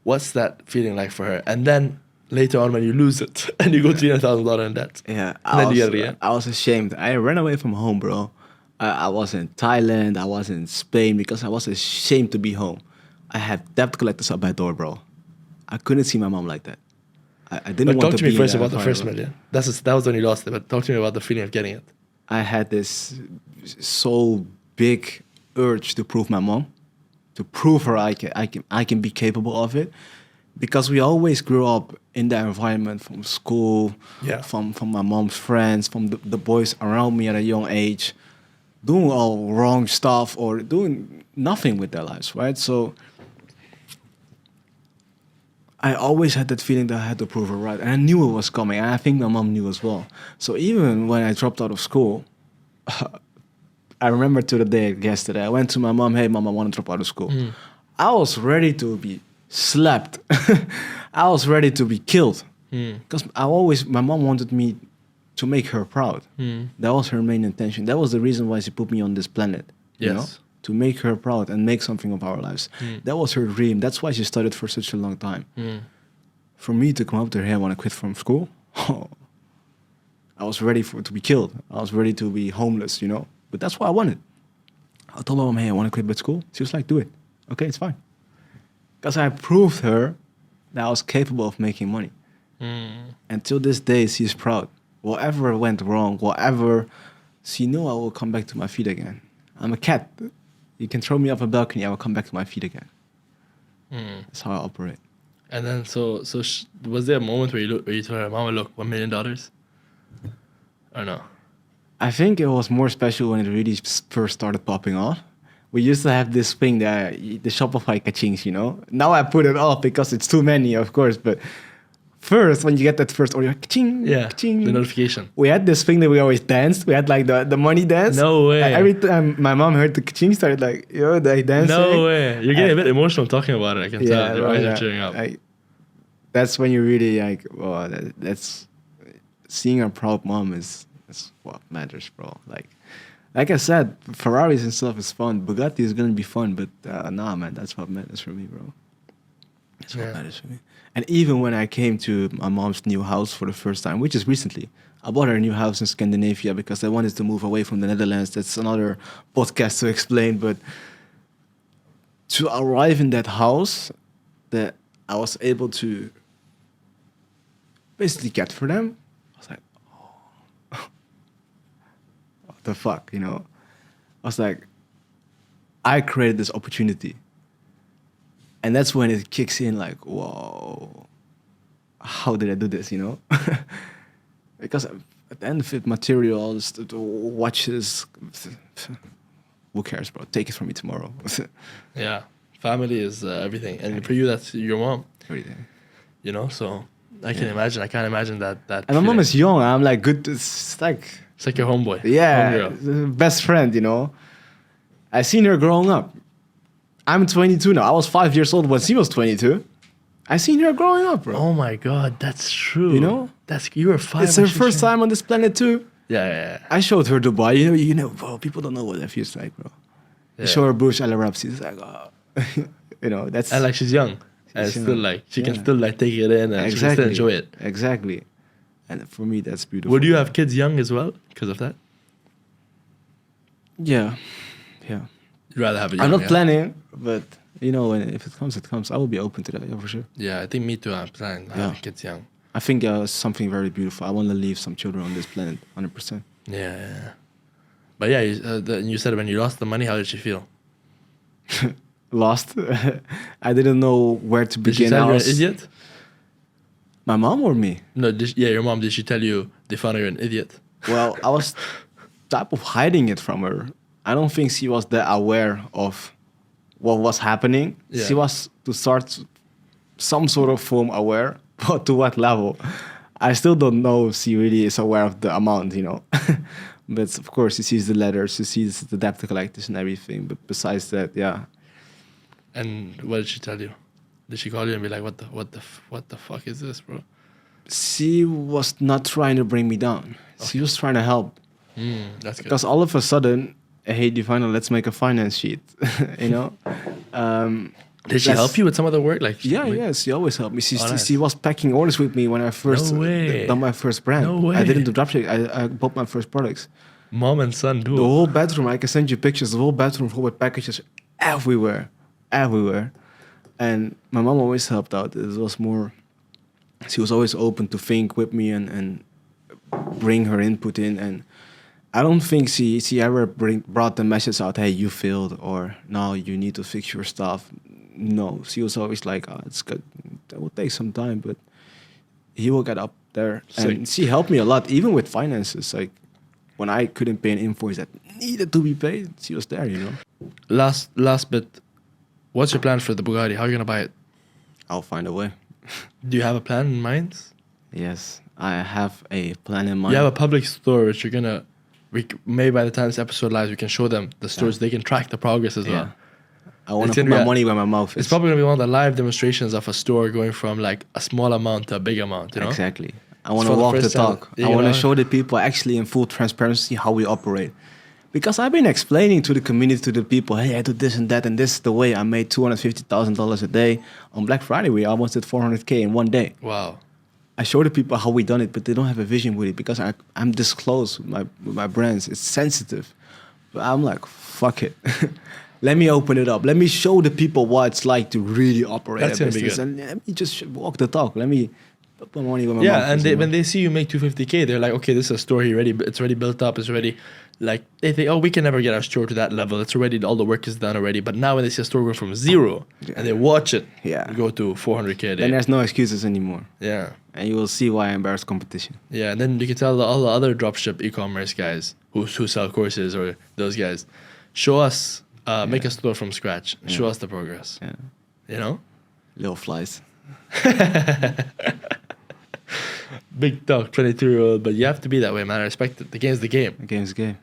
Speaker 1: What's that feeling like for her? And then later on, when you lose it and you go $300,000 in debt.
Speaker 2: Yeah,
Speaker 1: I
Speaker 2: I was ashamed. I ran away from home, bro. I was in Thailand. I was in Spain because I was ashamed to be home. I had debt collectors at my door, bro. I couldn't see my mom like that. I didn't want to be.
Speaker 1: Talk to me first
Speaker 2: in
Speaker 1: about the first $1 million. That was when you lost it. But talk to me about the feeling of getting it.
Speaker 2: I had this so big urge to prove my mom, to prove her I can be capable of it, because we always grew up in that environment from school, from my mom's friends, from the boys around me at a young age, doing all wrong stuff or doing nothing with their lives, right? So I always had that feeling that I had to prove her right. And I knew it was coming. And I think my mom knew as well. So even when I dropped out of school, I remember to the day yesterday, I went to my mom, hey, mom, I want to drop out of school. I was ready to be slapped. I was ready to be killed. Because my mom wanted me to make her proud. That was her main intention. That was the reason why she put me on this planet.
Speaker 1: Yes.
Speaker 2: You know? To make her proud and make something of our lives. That was her dream. That's why she studied for such a long time. For me to come up to her, hey, I want to quit from school. I was ready to be killed. I was ready to be homeless, you know. But that's what I wanted. I told my mom, hey, I want to quit school. She was like, do it. Okay, it's fine. Because I proved her that I was capable of making money. And till this day, she's proud. Whatever went wrong, she knew I will come back to my feet again. I'm a cat. You can throw me off a balcony, I will come back to my feet again. That's how I operate.
Speaker 1: And then, was there a moment where you told her, Mama, look, $1 million? Or no?
Speaker 2: I think it was more special when it really first started popping off. We used to have this thing, the Shopify kachings, you know? Now I put it off because it's too many, of course, but first, when you get that first order, ka-ching, ka-ching,
Speaker 1: the notification.
Speaker 2: We had this thing that we always danced. We had like the money dance.
Speaker 1: No way.
Speaker 2: Every time my mom heard the ka-ching, started like, they dancing.
Speaker 1: No way. You're getting a bit emotional talking about it. I can tell. Your eyes are cheering up.
Speaker 2: That's when you really like, oh, that's seeing a proud mom is what matters, bro. Like I said, Ferraris and stuff is fun. Bugatti is gonna be fun, but nah, man, that's what matters for me, bro. That's what matters for me. And even when I came to my mom's new house for the first time, which is recently, I bought her a new house in Scandinavia because I wanted to move away from the Netherlands. That's another podcast to explain. But to arrive in that house that I was able to basically get for them, I was like, the fuck, you know? I was like, I created this opportunity. And that's when it kicks in like, whoa, how did I do this, you know? Because at the end of it, materials, the watches, who cares, bro? Take it from me tomorrow.
Speaker 1: Yeah, family is everything, and for you, that's your mom.
Speaker 2: Everything.
Speaker 1: You know, so I can imagine. I can't imagine that.
Speaker 2: And my mom is young. I'm like good. It's like
Speaker 1: your homeboy.
Speaker 2: yeah, best friend. You know, I seen her growing up. I'm 22 now. I was 5 years old when she was 22. I seen her growing up, bro.
Speaker 1: Oh my god, that's true.
Speaker 2: You know,
Speaker 1: you were 5.
Speaker 2: it's her first time on this planet too.
Speaker 1: Yeah.
Speaker 2: I showed her Dubai. You know, bro. People don't know what that feels like, bro.
Speaker 1: Yeah.
Speaker 2: I show her Burj Al Arab. She's like, oh. You know, that's
Speaker 1: and like she's young, and
Speaker 2: she's
Speaker 1: still
Speaker 2: young.
Speaker 1: like she can still like take it in and she can still enjoy it.
Speaker 2: Exactly. And for me, that's beautiful.
Speaker 1: Would you have kids young as well because of that?
Speaker 2: Yeah.
Speaker 1: You'd rather have it young.
Speaker 2: I'm not planning, but you know, if it comes, it comes. I will be open to that, yeah, for sure.
Speaker 1: Yeah, I think me too. I'm planning having kids young.
Speaker 2: I think something very beautiful. I want to leave some children on this planet, 100%.
Speaker 1: Yeah. But yeah, you said when you lost the money, how did you feel?
Speaker 2: Lost. I didn't know where to begin.
Speaker 1: Did she tell you you're an idiot?
Speaker 2: My mom or me?
Speaker 1: No, your mom. Did she tell you, Difaino, you're an idiot?
Speaker 2: Well, I was type of hiding it from her. I don't think she was that aware of what was happening.
Speaker 1: Yeah.
Speaker 2: She was to start some sort of form aware, but to what level? I still don't know if she really is aware of the amount, you know. But of course, she sees the letters, she sees the debt collectors and everything. But besides that, yeah.
Speaker 1: And what did she tell you? Did she call you and be like, what the fuck is this, bro?
Speaker 2: She was not trying to bring me down. Okay. She was trying to help.
Speaker 1: That's good.
Speaker 2: Because all of a sudden, hey, Difaino, let's make a finance sheet. You know?
Speaker 1: Did she help you with some of the work?
Speaker 2: Yeah, she always helped me. She was packing orders with me when I first done my first brand.
Speaker 1: No way.
Speaker 2: I didn't do dropshipping. I bought my first products.
Speaker 1: Mom and son do.
Speaker 2: The whole bedroom, I can send you pictures. The whole bedroom full with packages everywhere. And my mom always helped out. It was more, she was always open to think with me and bring her input in. And I don't think she ever brought the message out, hey, you failed, or no, you need to fix your stuff. No, she was always like, oh, it's good. That will take some time, but he will get up there. And she helped me a lot, even with finances. Like when I couldn't pay an invoice that needed to be paid, she was there, you know.
Speaker 1: Last bit. What's your plan for the Bugatti? How are you gonna buy it?
Speaker 2: I'll find a way.
Speaker 1: Do you have a plan in mind?
Speaker 2: Yes, I have a plan in mind.
Speaker 1: You have a public store which you're gonna. Maybe by the time this episode lives, we can show them the stores. They can track the progress as well.
Speaker 2: I want to put my money where my mouth is.
Speaker 1: It's probably going to be one of the live demonstrations of a store going from like a small amount to a big amount, you know?
Speaker 2: Exactly. I want to walk the talk. I want to show the people actually in full transparency how we operate. Because I've been explaining to the community, to the people, hey, I do this and that, and this is the way I made $250,000 a day. On Black Friday, we almost did $400K in one day.
Speaker 1: Wow.
Speaker 2: I show the people how we done it, but they don't have a vision with it because I'm this close with my brands. It's sensitive. But I'm like, fuck it. Let me open it up. Let me show the people what it's like to really operate a business. And let me just walk the talk. Let me put my money where my mouth is.
Speaker 1: And when they see you make $250K, they're like, okay, this is a store here already. It's already built up. It's already like, they think, oh, we can never get our store to that level. It's already, all the work is done already. But now when they see a store go from zero and they watch it go to $400K a day.
Speaker 2: Then there's no excuses anymore.
Speaker 1: Yeah.
Speaker 2: And you will see why I embarrass competition.
Speaker 1: Yeah, and then you can tell all the other dropship e-commerce guys who sell courses or those guys, show us, make a store from scratch. Yeah. Show us the progress.
Speaker 2: Yeah.
Speaker 1: You know?
Speaker 2: Little flies.
Speaker 1: Big talk, 22-year-old, but you have to be that way, man. I respect it. The game's the game.
Speaker 2: The game's the game.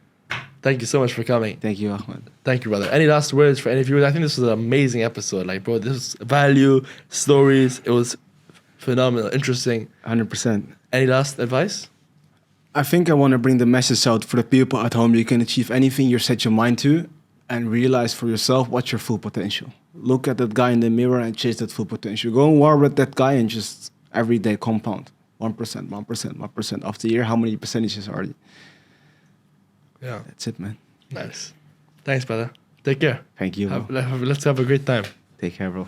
Speaker 1: Thank you so much for coming.
Speaker 2: Thank you, Ahmed.
Speaker 1: Thank you, brother. Any last words for any viewers? I think this was an amazing episode. Like, bro, this was value, stories. It was phenomenal, interesting.
Speaker 2: 100%.
Speaker 1: Any last advice?
Speaker 2: I think I want to bring the message out for the people at home. You can achieve anything you set your mind to and realize for yourself what's your full potential. Look at that guy in the mirror and chase that full potential. Go and war with that guy and just every day compound. 1%, 1%, 1%. After a year, how many percentages are you?
Speaker 1: Yeah.
Speaker 2: That's it, man.
Speaker 1: Nice. Thanks, brother. Take care.
Speaker 2: Thank you, bro.
Speaker 1: Let's have a great time.
Speaker 2: Take care, bro.